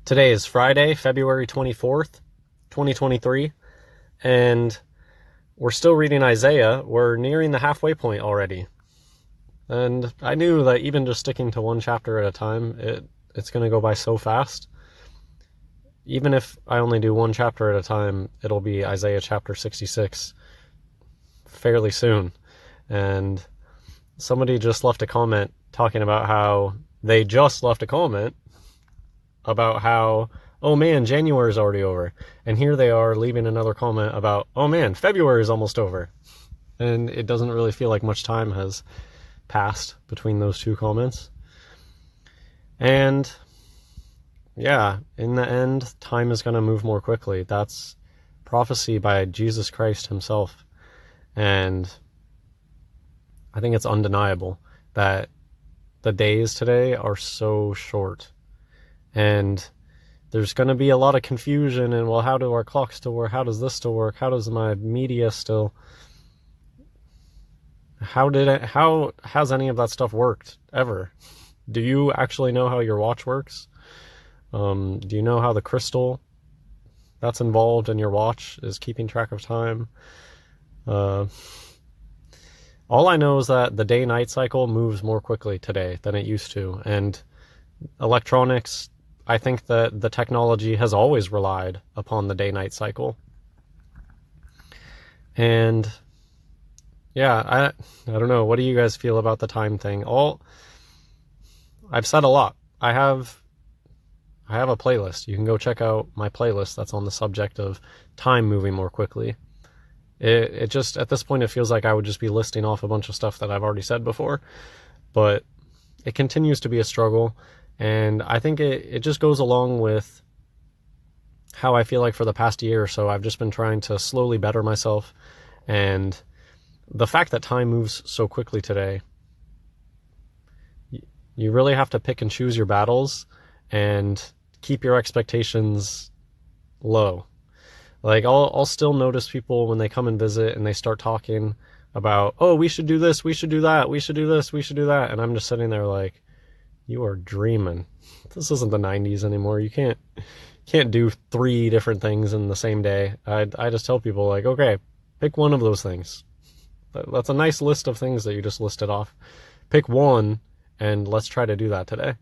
Today is Friday, February 24th, 2023, and we're still reading Isaiah. We're nearing the halfway point already. And I knew that even just sticking to one chapter at a time, it's going to go by so fast. Even if I only do one chapter at a time, it'll be Isaiah chapter 66 fairly soon. And somebody just left a comment talking about how they just left a comment about how, oh man, January is already over. And here they are leaving another comment about, oh man, February is almost over. And it doesn't really feel like much time has passed between those two comments. And yeah, in the end, time is going to move more quickly. That's prophecy by Jesus Christ himself. And I think it's undeniable that the days today are so short. And there's going to be a lot of confusion and, well, how do our clocks still work? How does this still work? How does my media still... How has any of that stuff worked ever? Do you actually know how your watch works? Do you know how the crystal that's involved in your watch is keeping track of time? All I know is that the day-night cycle moves more quickly today than it used to. And electronics, I think that the technology has always relied upon the day-night cycle. And yeah, I don't know. What do you guys feel about the time thing? I've said a lot. I have a playlist. You can go check out my playlist that's on the subject of time moving more quickly. It just, at this point, it feels like I would just be listing off a bunch of stuff that I've already said before. But it continues to be a struggle. And I think it just goes along with how I feel like for the past year or so, I've just been trying to slowly better myself. And the fact that time moves so quickly today, you really have to pick and choose your battles and keep your expectations low. Like, I'll still notice people when they come and visit and they start talking about, oh, we should do this, we should do that, we should do this, we should do that. And I'm just sitting there like, you are dreaming. This isn't the 90s anymore. You can't do 3 different things in the same day. I just tell people, like, okay, pick one of those things. That's a nice list of things that you just listed off. Pick one, and let's try to do that today.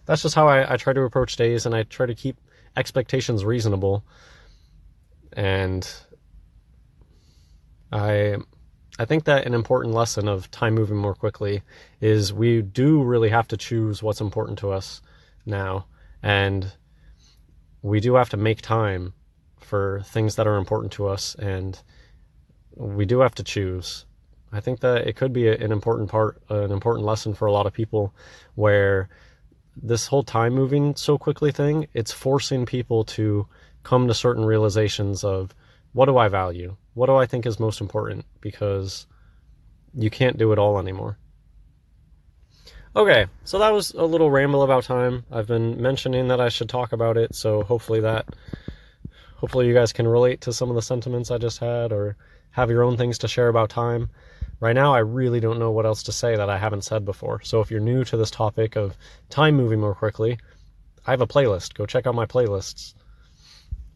That's just how I try to approach days, and I try to keep expectations reasonable. And I think that an important lesson of time moving more quickly is we do really have to choose what's important to us now. And we do have to make time for things that are important to us, and we do have to choose. I think that it could be an important lesson for a lot of people, where this whole time moving so quickly thing, it's forcing people to come to certain realizations of, what do I value? What do I think is most important? Because you can't do it all anymore. Okay, so that was a little ramble about time. I've been mentioning that I should talk about it, so hopefully you guys can relate to some of the sentiments I just had, or have your own things to share about time. Right now, I really don't know what else to say that I haven't said before. So if you're new to this topic of time moving more quickly, I have a playlist. Go check out my playlists.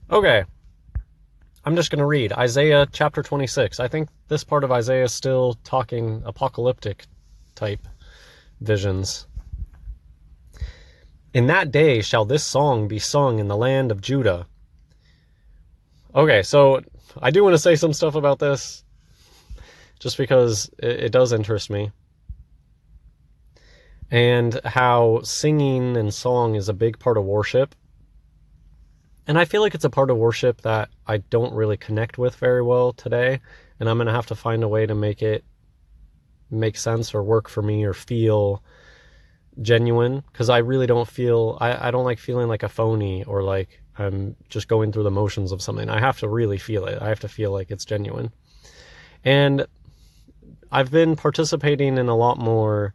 Okay, I'm just going to read Isaiah chapter 26. I think this part of Isaiah is still talking apocalyptic type visions. In that day shall this song be sung in the land of Judah. Okay, so I do want to say some stuff about this, just because it does interest me. And how singing and song is a big part of worship. And I feel like it's a part of worship that I don't really connect with very well today. And I'm going to have to find a way to make it make sense or work for me or feel genuine. Because I really don't feel, I don't like feeling like a phony or like I'm just going through the motions of something. I have to really feel it. I have to feel like it's genuine. And I've been participating in a lot more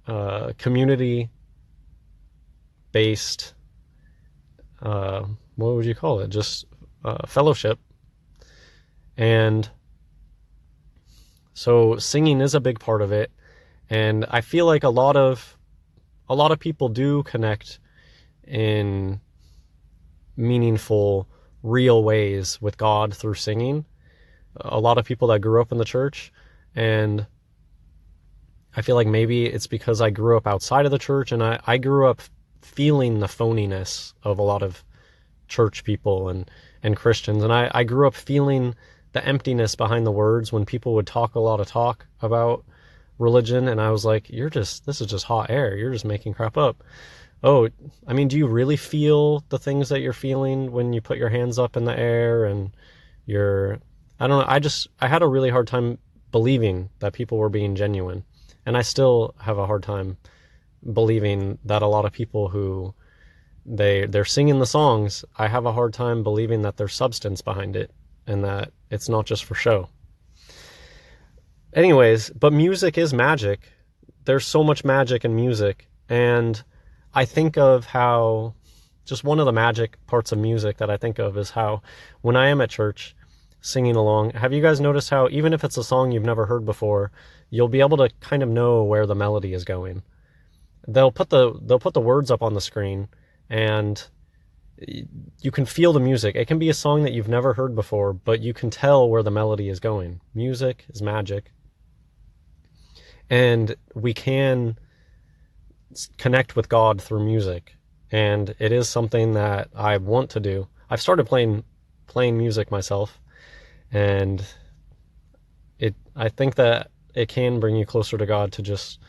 community-based, what would you call it? Just fellowship. And so singing is a big part of it. And I feel like a lot of people do connect in meaningful, real ways with God through singing. A lot of people that grew up in the church, and I feel like maybe it's because I grew up outside of the church, and I grew up feeling the phoniness of a lot of church people and Christians. And I grew up feeling the emptiness behind the words when people would talk a lot of talk about religion. And I was like, this is just hot air. You're just making crap up. Oh, I mean, do you really feel the things that you're feeling when you put your hands up in the air and I don't know. I had a really hard time believing that people were being genuine. And I still have a hard time believing that a lot of people who they're singing the songs, I have a hard time believing that there's substance behind it and that it's not just for show. Anyways, but music is magic. There's so much magic in music. And I think of how, just one of the magic parts of music that I think of is how when I am at church singing along, have you guys noticed how even if it's a song you've never heard before, you'll be able to kind of know where the melody is going. They'll put the words up on the screen, and you can feel the music. It can be a song that you've never heard before, but you can tell where the melody is going. Music is magic. And we can connect with God through music. And it is something that I want to do. I've started playing music myself, and I think that it can bring you closer to God to just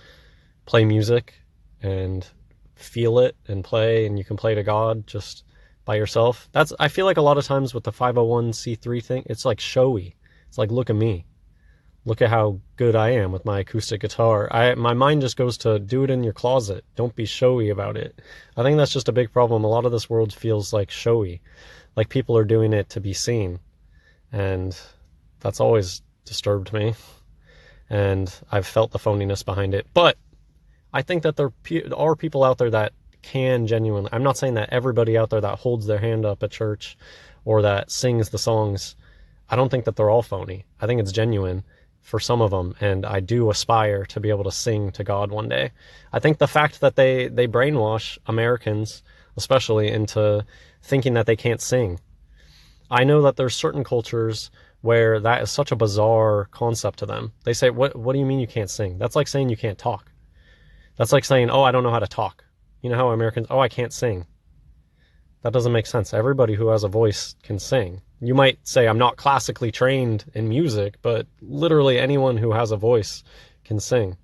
play music and feel it and play, and you can play to God just by yourself. I feel like a lot of times with the 501c3 thing, it's like showy. It's like, look at me. Look at how good I am with my acoustic guitar. My mind just goes to do it in your closet. Don't be showy about it. I think that's just a big problem. A lot of this world feels like showy, like people are doing it to be seen. And that's always disturbed me. And I've felt the phoniness behind it. But I think that there are people out there that can genuinely, I'm not saying that everybody out there that holds their hand up at church or that sings the songs, I don't think that they're all phony. I think it's genuine for some of them, and I do aspire to be able to sing to God one day. I think the fact that they brainwash Americans, especially, into thinking that they can't sing. I know that there's certain cultures where that is such a bizarre concept to them. They say, what do you mean you can't sing? That's like saying you can't talk. That's like saying, oh, I don't know how to talk. You know how Americans, oh, I can't sing. That doesn't make sense. Everybody who has a voice can sing. You might say, I'm not classically trained in music, but literally anyone who has a voice can sing.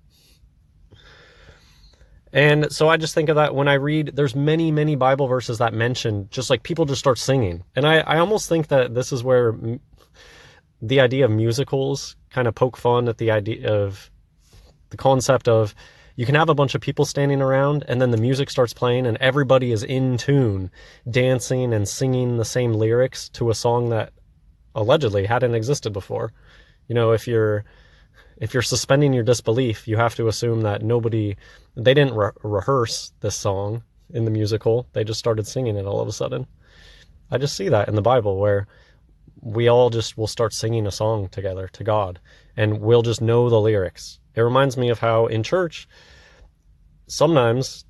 And so I just think of that when I read, there's many, many Bible verses that mention just like people just start singing. And I almost think that this is where the idea of musicals kind of poke fun at the idea of the concept of you can have a bunch of people standing around and then the music starts playing and everybody is in tune, dancing and singing the same lyrics to a song that allegedly hadn't existed before. You know, if you're suspending your disbelief, you have to assume that they didn't rehearse this song in the musical. They just started singing it all of a sudden. I just see that in the Bible where we all just will start singing a song together to God and we'll just know the lyrics. It reminds me of how in church, sometimes,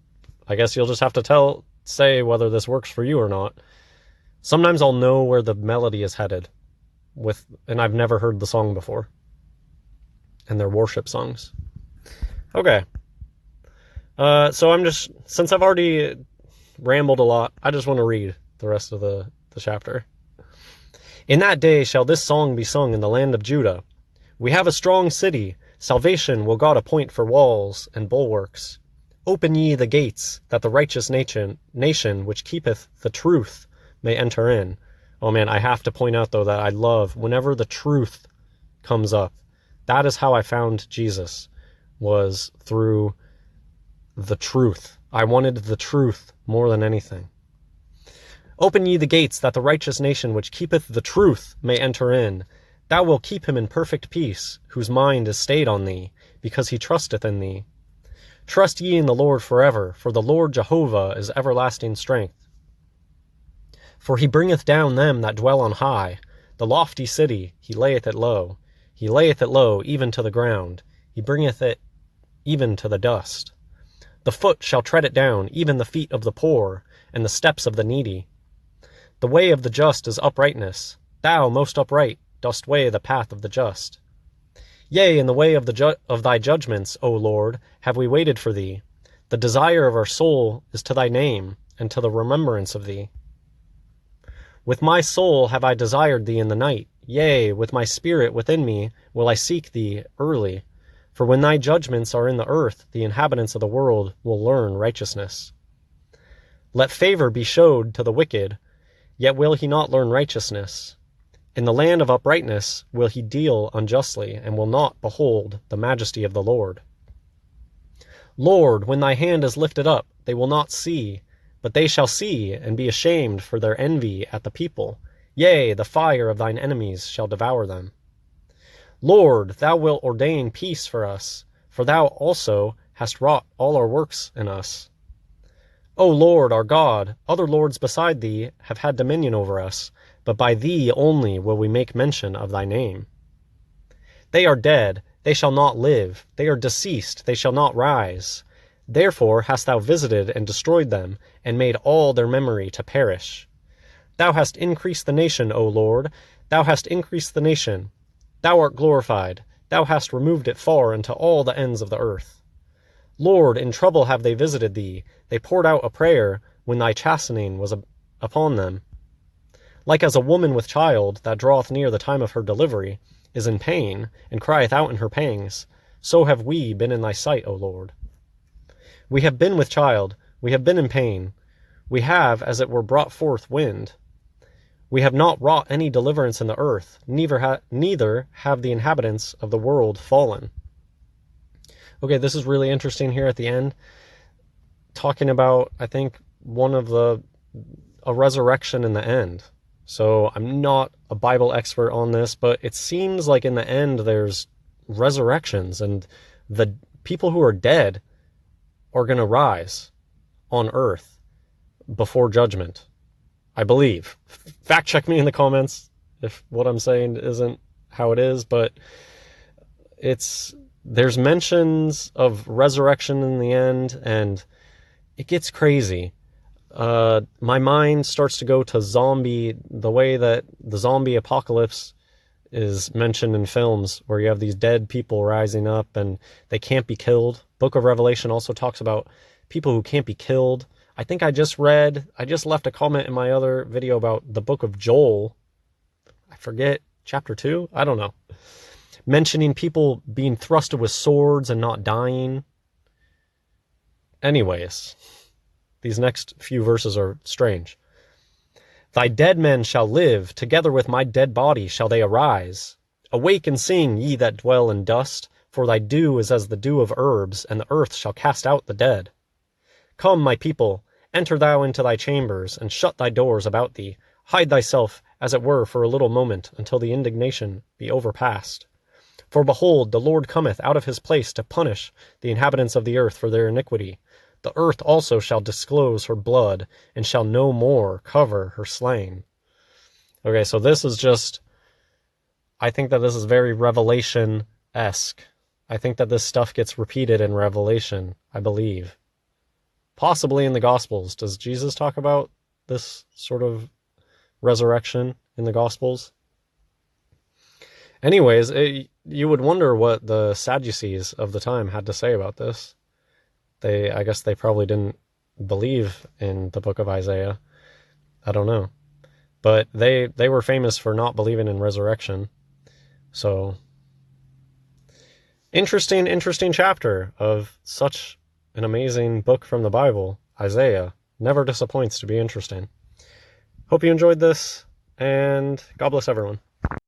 I guess you'll just have to say whether this works for you or not. Sometimes I'll know where the melody is headed and I've never heard the song before. And they're worship songs. Okay. So since I've already rambled a lot, I just want to read the rest of the chapter. In that day shall this song be sung in the land of Judah. We have a strong city. Salvation will God appoint for walls and bulwarks. Open ye the gates, that the righteous nation which keepeth the truth may enter in. Oh man, I have to point out though that I love whenever the truth comes up. That is how I found Jesus, was through the truth. I wanted the truth more than anything. Open ye the gates, that the righteous nation which keepeth the truth may enter in. Thou wilt keep him in perfect peace, whose mind is stayed on thee, because he trusteth in thee. Trust ye in the Lord forever, for the Lord Jehovah is everlasting strength. For he bringeth down them that dwell on high, the lofty city, he layeth it low. He layeth it low even to the ground, he bringeth it even to the dust. The foot shall tread it down, even the feet of the poor, and the steps of the needy. The way of the just is uprightness. Thou, most upright, dost weigh the path of the just. Yea, in the way of thy judgments, O Lord, have we waited for thee. The desire of our soul is to thy name, and to the remembrance of thee. With my soul have I desired thee in the night. Yea, with my spirit within me will I seek thee early. For when thy judgments are in the earth, the inhabitants of the world will learn righteousness. Let favor be showed to the wicked, yet will he not learn righteousness. In the land of uprightness will he deal unjustly, and will not behold the majesty of the Lord. Lord, when thy hand is lifted up, they will not see, but they shall see, and be ashamed for their envy at the people. Yea, the fire of thine enemies shall devour them. Lord, thou wilt ordain peace for us, for thou also hast wrought all our works in us. O Lord, our God, other lords beside thee have had dominion over us, but by thee only will we make mention of thy name. They are dead, they shall not live. They are deceased, they shall not rise. Therefore hast thou visited and destroyed them, and made all their memory to perish. Thou hast increased the nation, O Lord, thou hast increased the nation. Thou art glorified, thou hast removed it far unto all the ends of the earth. Lord, in trouble have they visited thee, they poured out a prayer when thy chastening was upon them. Like as a woman with child, that draweth near the time of her delivery, is in pain, and crieth out in her pangs, so have we been in thy sight, O Lord. We have been with child, we have been in pain, we have, as it were, brought forth wind. We have not wrought any deliverance in the earth, neither have the inhabitants of the world fallen. Okay, this is really interesting here at the end, talking about, I think, a resurrection in the end. So I'm not a Bible expert on this, but it seems like in the end there's resurrections, and the people who are dead are going to rise on earth before judgment, I believe. Fact check me in the comments if what I'm saying isn't how it is, but there's mentions of resurrection in the end, and it gets crazy. My mind starts to go to the way that the zombie apocalypse is mentioned in films, where you have these dead people rising up and they can't be killed. Book of Revelation also talks about people who can't be killed. I think I just left a comment in my other video about the book of Joel. I forget, chapter 2? I don't know. Mentioning people being thrusted with swords and not dying. Anyways, these next few verses are strange. Thy dead men shall live, together with my dead body shall they arise. Awake and sing, ye that dwell in dust, for thy dew is as the dew of herbs, and the earth shall cast out the dead. Come, my people, enter thou into thy chambers, and shut thy doors about thee. Hide thyself, as it were, for a little moment, until the indignation be overpast. For behold, the Lord cometh out of his place to punish the inhabitants of the earth for their iniquity. The earth also shall disclose her blood, and shall no more cover her slain. Okay, so this is just, I think that this is very Revelation-esque. I think that this stuff gets repeated in Revelation, I believe. Possibly in the Gospels. Does Jesus talk about this sort of resurrection in the Gospels? Anyways, you would wonder what the Sadducees of the time had to say about this. I guess they probably didn't believe in the book of Isaiah. I don't know. But they were famous for not believing in resurrection. So, interesting chapter of such an amazing book from the Bible, Isaiah. Never disappoints to be interesting. Hope you enjoyed this, and God bless everyone.